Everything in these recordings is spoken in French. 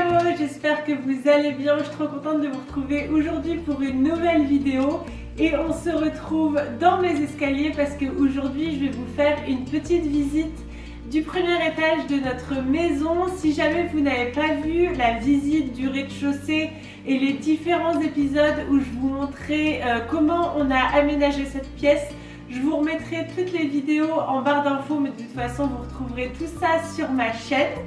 Hello, j'espère que vous allez bien. Je suis trop contente de vous retrouver aujourd'hui pour une nouvelle vidéo. Et on se retrouve dans mes escaliers parce qu'aujourd'hui je vais vous faire une petite visite du premier étage de notre maison. Si jamais vous n'avez pas vu la visite du rez-de-chaussée et les différents épisodes où je vous montrais comment on a aménagé cette pièce, je vous remettrai toutes les vidéos en barre d'infos, mais de toute façon vous retrouverez tout ça sur ma chaîne.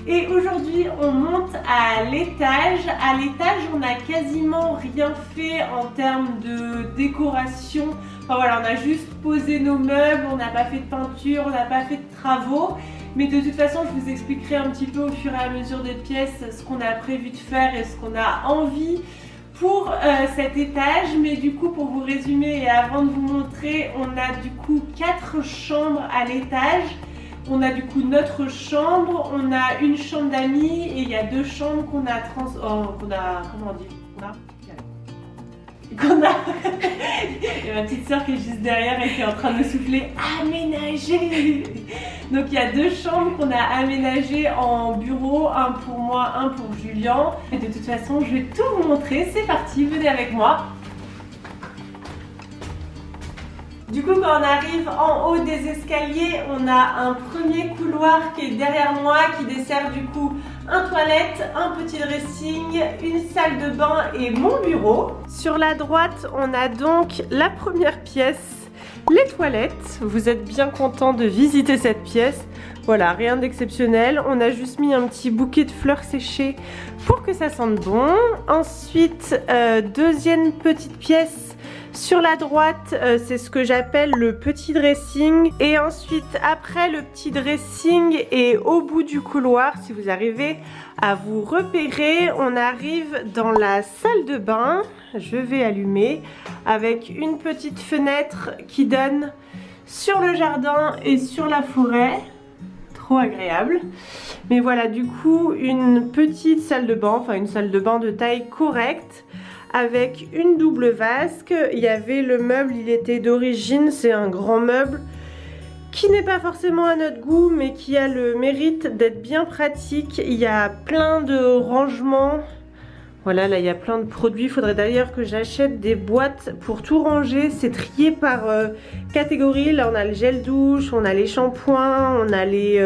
Et aujourd'hui on monte à l'étage. À l'étage on n'a quasiment rien fait en termes de décoration. Enfin voilà, on a juste posé nos meubles, on n'a pas fait de peinture, on n'a pas fait de travaux. Mais de toute façon je vous expliquerai un petit peu au fur et à mesure des pièces ce qu'on a prévu de faire et ce qu'on a envie pour cet étage. Mais du coup, pour vous résumer et avant de vous montrer, on a du coup 4 chambres à l'étage. On a du coup notre chambre, on a une chambre d'amis et il y a 2 chambres qu'on a il y a ma petite soeur qui est juste derrière et qui est en train de me souffler aménager. Donc il y a 2 chambres qu'on a aménagées en bureau, un pour moi, un pour Julien. Et de toute façon je vais tout vous montrer, c'est parti, venez avec moi. Du coup, quand on arrive en haut des escaliers, on a un premier couloir qui est derrière moi, qui dessert du coup un toilette, un petit dressing, une salle de bain et mon bureau. Sur la droite, on a donc la première pièce, les toilettes. Vous êtes bien content de visiter cette pièce. Voilà, rien d'exceptionnel. On a juste mis un petit bouquet de fleurs séchées pour que ça sente bon. Ensuite, deuxième petite pièce. Sur la droite, c'est ce que j'appelle le petit dressing. Et ensuite, après le petit dressing et au bout du couloir, si vous arrivez à vous repérer, on arrive dans la salle de bain. Je vais allumer avec une petite fenêtre qui donne sur le jardin et sur la forêt. Trop agréable. Mais voilà, du coup, une petite salle de bain, enfin une salle de bain de taille correcte, avec une double vasque. Il y avait le meuble, il était d'origine, c'est un grand meuble qui n'est pas forcément à notre goût, mais qui a le mérite d'être bien pratique. Il y a plein de rangements. Voilà, là il y a plein de produits. Il faudrait d'ailleurs que j'achète des boîtes pour tout ranger. C'est trié par catégorie. Là on a le gel douche, on a les shampoings, on a les...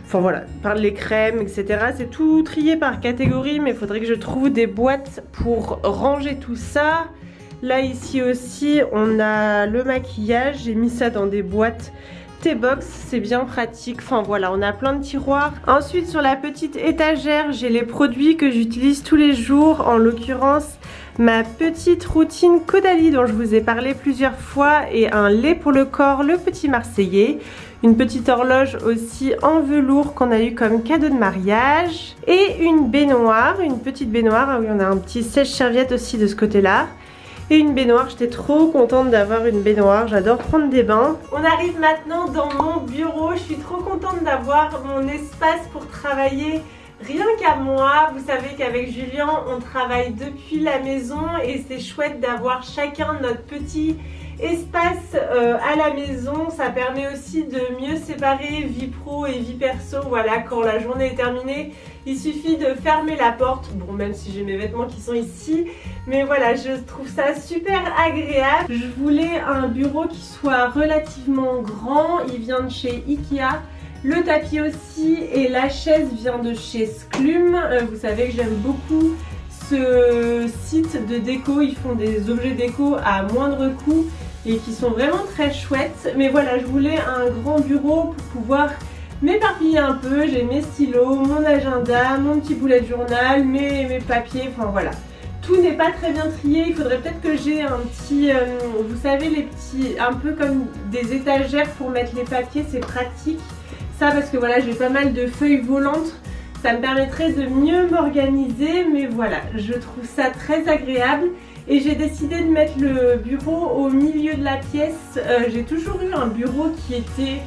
Enfin voilà, par les crèmes, etc. C'est tout trié par catégorie, mais il faudrait que je trouve des boîtes pour ranger tout ça. Là ici aussi, on a le maquillage. J'ai mis ça dans des boîtes T-Box, c'est bien pratique. Enfin voilà, on a plein de tiroirs. Ensuite, sur la petite étagère, j'ai les produits que j'utilise tous les jours. En l'occurrence, ma petite routine Caudalie dont je vous ai parlé plusieurs fois et un lait pour le corps, le petit Marseillais. Une petite horloge aussi en velours qu'on a eu comme cadeau de mariage. Et une baignoire, une petite baignoire. Ah oui, on a un petit sèche-serviette aussi de ce côté-là. Et une baignoire, j'étais trop contente d'avoir une baignoire, j'adore prendre des bains. On arrive maintenant dans mon bureau, je suis trop contente d'avoir mon espace pour travailler rien qu'à moi. Vous savez qu'avec Julien, on travaille depuis la maison et c'est chouette d'avoir chacun notre petit espace à la maison. Ça permet aussi de mieux séparer vie pro et vie perso. Voilà, quand la journée est terminée, il suffit de fermer la porte. Bon, même si j'ai mes vêtements qui sont ici, mais voilà, je trouve ça super agréable. Je voulais un bureau qui soit relativement grand. Il vient de chez Ikea. Le tapis aussi et la chaise vient de chez Sclum. Vous savez que j'aime beaucoup ce site de déco. Ils font des objets déco à moindre coût et qui sont vraiment très chouettes. Mais voilà, je voulais un grand bureau pour pouvoir m'éparpiller un peu. J'ai mes stylos, mon agenda, mon petit bullet journal, mes papiers, enfin voilà. Tout n'est pas très bien trié, il faudrait peut-être que j'ai un petit, vous savez les petits, un peu comme des étagères pour mettre les papiers, c'est pratique. Ça parce que voilà, j'ai pas mal de feuilles volantes, ça me permettrait de mieux m'organiser, mais voilà, je trouve ça très agréable. Et j'ai décidé de mettre le bureau au milieu de la pièce. J'ai toujours eu un bureau qui était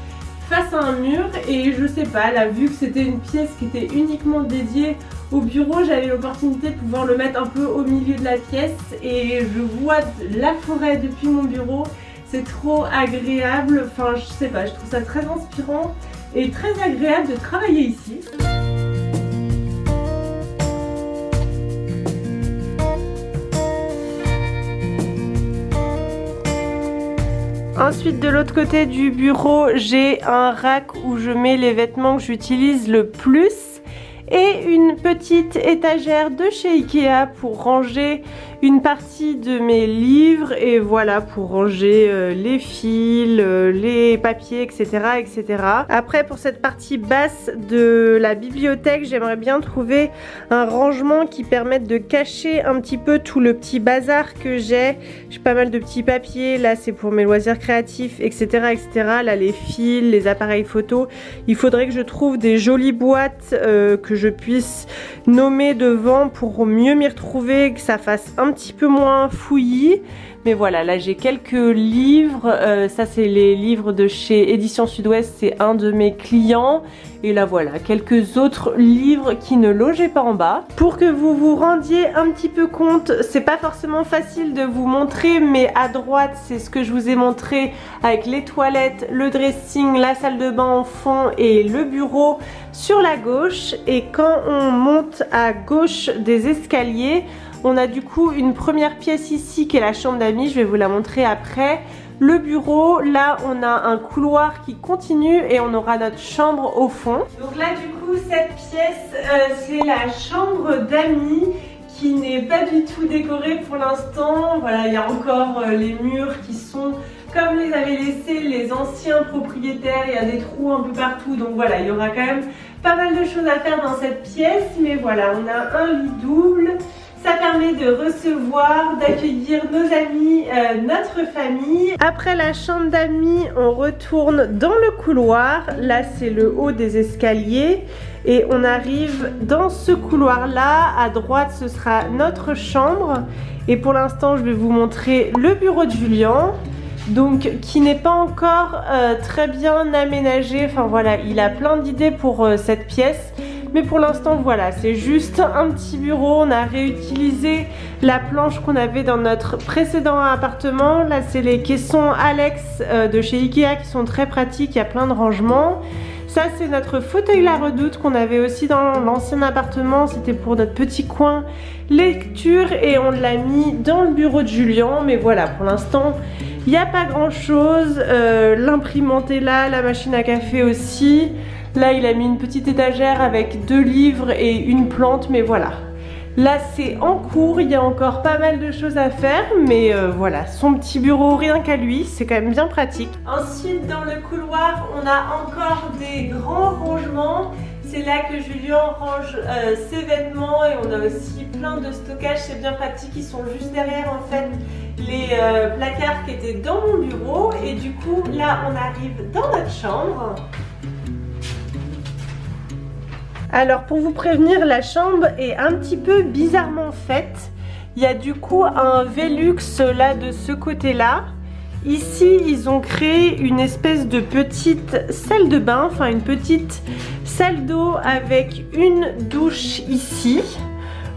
face à un mur et je sais pas, là vu que c'était une pièce qui était uniquement dédiée au bureau, j'avais l'opportunité de pouvoir le mettre un peu au milieu de la pièce et je vois la forêt depuis mon bureau. C'est trop agréable, enfin je sais pas, je trouve ça très inspirant et très agréable de travailler ici. Ensuite, de l'autre côté du bureau, j'ai un rack où je mets les vêtements que j'utilise le plus. Et une petite étagère de chez Ikea pour ranger une partie de mes livres et voilà, pour ranger les fils, les papiers, etc., etc. Après, pour cette partie basse de la bibliothèque, j'aimerais bien trouver un rangement qui permette de cacher un petit peu tout le petit bazar que j'ai. J'ai pas mal de petits papiers, là c'est pour mes loisirs créatifs, etc., etc. Là les fils, les appareils photo. Il faudrait que je trouve des jolies boîtes que je puisse nommer devant pour mieux m'y retrouver, que ça fasse un petit peu moins fouillis. Mais voilà, là j'ai quelques livres, ça c'est les livres de chez Éditions Sud-Ouest, c'est un de mes clients. Et là voilà, quelques autres livres qui ne logeaient pas en bas. Pour que vous vous rendiez un petit peu compte, c'est pas forcément facile de vous montrer, mais à droite c'est ce que je vous ai montré avec les toilettes, le dressing, la salle de bain en fond et le bureau sur la gauche. Et quand on monte à gauche des escaliers, on a du coup une première pièce ici qui est la chambre d'amis, je vais vous la montrer après. Le bureau, là on a un couloir qui continue et on aura notre chambre au fond. Donc là du coup cette pièce c'est la chambre d'amis qui n'est pas du tout décorée pour l'instant. Voilà, il y a encore les murs qui sont comme les avaient laissés les anciens propriétaires, il y a des trous un peu partout, donc voilà, il y aura quand même pas mal de choses à faire dans cette pièce. Mais voilà, on a un lit double. Ça permet de recevoir, d'accueillir nos amis, notre famille. Après la chambre d'amis, on retourne dans le couloir. Là, c'est le haut des escaliers. Et on arrive dans ce couloir-là. À droite, ce sera notre chambre. Et pour l'instant, je vais vous montrer le bureau de Julien. Donc, qui n'est pas encore très bien aménagé. Enfin voilà, il a plein d'idées pour cette pièce. Mais pour l'instant voilà, c'est juste un petit bureau. On a réutilisé la planche qu'on avait dans notre précédent appartement. Là c'est les caissons Alex de chez Ikea qui sont très pratiques, il y a plein de rangements. Ça c'est notre fauteuil La Redoute qu'on avait aussi dans l'ancien appartement. C'était pour notre petit coin lecture et on l'a mis dans le bureau de Julien. Mais voilà, pour l'instant il n'y a pas grand chose. L'imprimante est là, la machine à café aussi. Là, il a mis une petite étagère avec 2 livres et une plante, mais voilà. Là, c'est en cours, il y a encore pas mal de choses à faire, mais voilà, son petit bureau, rien qu'à lui, c'est quand même bien pratique. Ensuite, dans le couloir, on a encore des grands rangements. C'est là que Julien range ses vêtements et on a aussi plein de stockages, c'est bien pratique. Ils sont juste derrière, en fait, les placards qui étaient dans mon bureau. Et du coup, là, on arrive dans notre chambre. Alors pour vous prévenir, la chambre est un petit peu bizarrement faite. Il y a du coup un Velux là de ce côté-là. Ici, ils ont créé une espèce de petite salle de bain, enfin une petite salle d'eau avec une douche ici.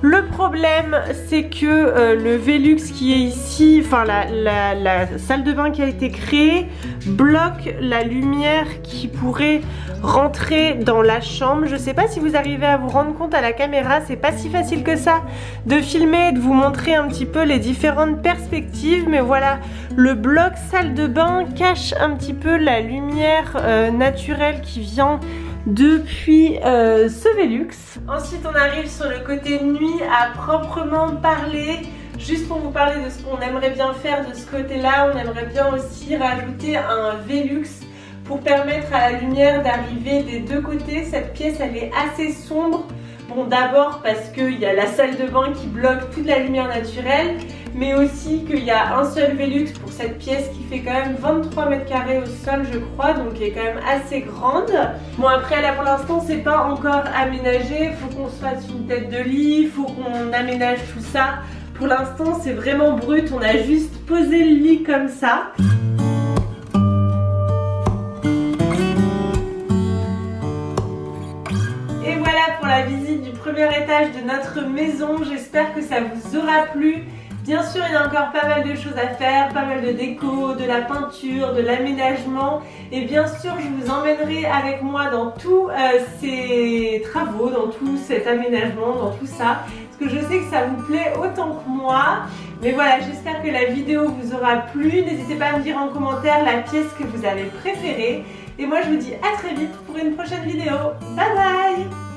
Le problème, c'est que le Velux qui est ici, enfin la salle de bain qui a été créée, bloque la lumière qui pourrait rentrer dans la chambre. Je sais pas si vous arrivez à vous rendre compte à la caméra, c'est pas si facile que ça de filmer et de vous montrer un petit peu les différentes perspectives. Mais voilà, le bloc salle de bain cache un petit peu la lumière naturelle qui vient depuis ce Velux. Ensuite on arrive sur le côté nuit à proprement parler. Juste pour vous parler de ce qu'on aimerait bien faire de ce côté là, on aimerait bien aussi rajouter un Velux pour permettre à la lumière d'arriver des deux côtés. Cette pièce elle est assez sombre. Bon, d'abord parce qu'il y a la salle de bain qui bloque toute la lumière naturelle, mais aussi qu'il y a un seul Velux pour cette pièce qui fait quand même 23 mètres carrés au sol, je crois, donc qui est quand même assez grande. Bon, après là pour l'instant c'est pas encore aménagé, il faut qu'on se fasse une tête de lit, il faut qu'on aménage tout ça. Pour l'instant c'est vraiment brut, on a juste posé le lit comme ça. Et voilà pour la visite du premier étage de notre maison. J'espère que ça vous aura plu. Bien sûr, il y a encore pas mal de choses à faire, pas mal de déco, de la peinture, de l'aménagement. Et bien sûr, je vous emmènerai avec moi dans tous ces travaux, dans tout cet aménagement, dans tout ça. Parce que je sais que ça vous plaît autant que moi. Mais voilà, j'espère que la vidéo vous aura plu. N'hésitez pas à me dire en commentaire la pièce que vous avez préférée. Et moi, je vous dis à très vite pour une prochaine vidéo. Bye bye!